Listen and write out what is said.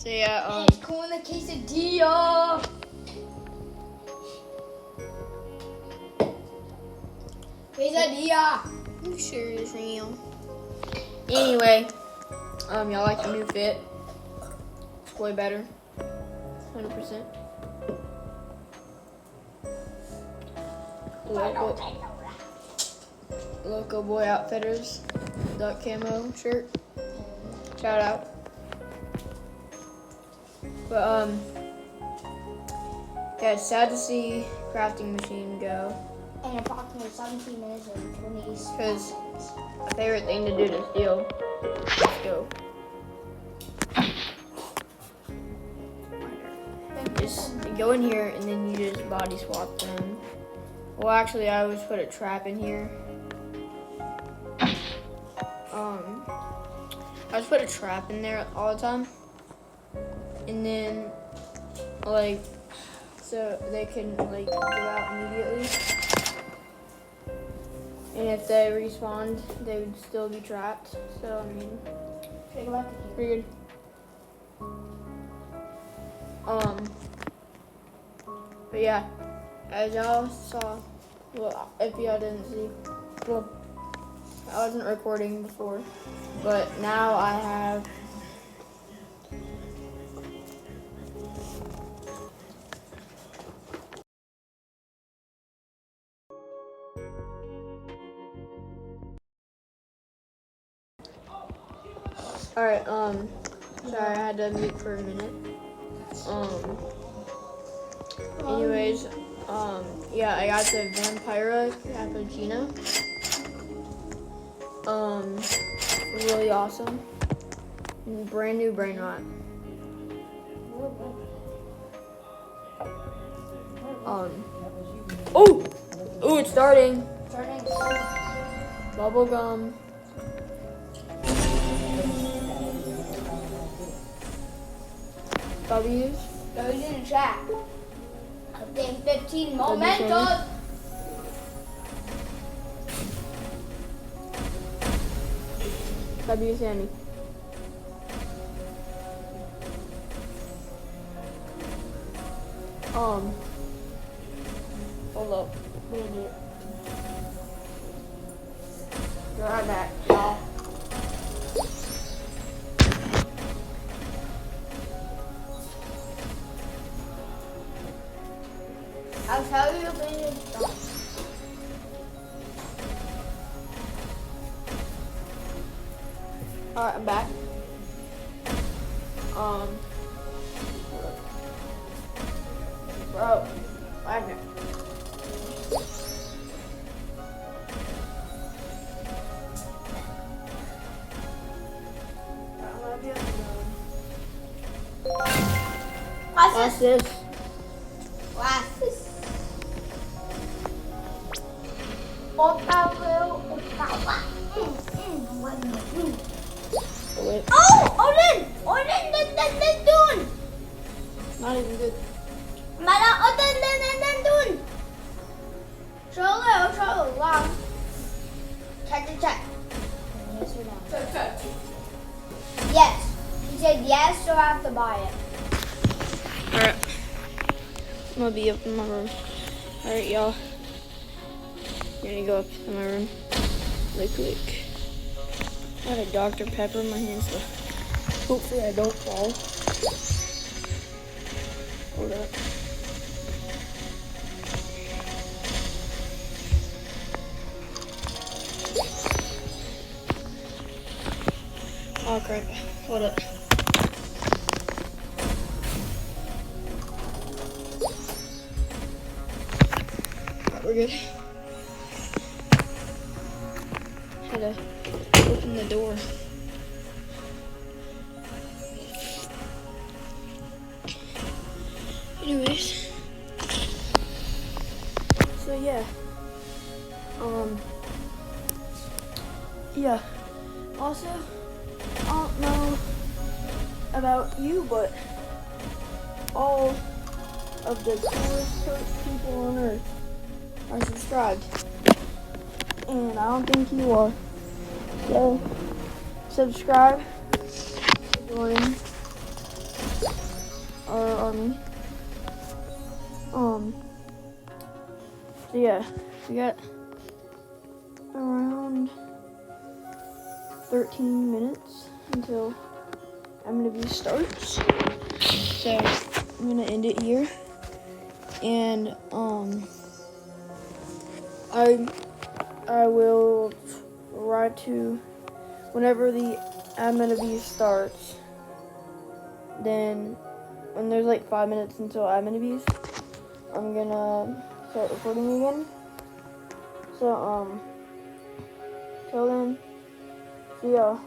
So yeah, It's corn quesadilla. Quesadilla. you serious, real? Anyway, y'all like the new fit? It's way better. 100%. Local Boy Outfitters duck camo shirt. Shout out. But yeah, it's sad to see crafting machine go. In approximately 17 minutes and 20 Because seconds. my favorite thing to do to steal. Let's go. Just go in here and then you just body swap them. Well, actually, I always put a trap in here. I just put a trap in there all the time, and then like so they can like go out immediately. And if they respawned, they would still be trapped. So I mean, pretty good. But yeah, as y'all saw, well, if y'all didn't see, well, I wasn't recording before, but now I have Alright, sorry, I had to mute for a minute. Anyways, yeah, I got the Vampira Cappuccino. Really awesome. Brand new brainrot. Oh, it's starting. Bubble gum. W's. Those in the chat. Within 15 momentos. W Sammy. Hold up. Wait a minute. Be right back, y'all. I'll tell you when it's done. Alright, I'm back. Bro, Wagner. What's this? Glasses. Wait, Odin, dun. not even good. Odin, dun. Show, long. Check. Yes or no? Check. Yes. He said yes, so I have to buy it. Alright. I'm gonna be up in my room. Alright, y'all. I'm gonna go up to my room really quick. I have a Dr. Pepper in my hand, so hopefully I don't fall. Hold up. Oh crap. Hold up. Alright, we're good. Had to open the door. Anyways. So yeah. Yeah. Also, I don't know about you, but all of the coolest people on earth are subscribed. And I don't think you are. So, subscribe, join, our army. So yeah, we got around 13 minutes until MW starts. So I'm gonna end it here. And I will try to, whenever the MW starts, then when there's like 5 minutes until MWs, I'm gonna start recording again. So till then, see y'all.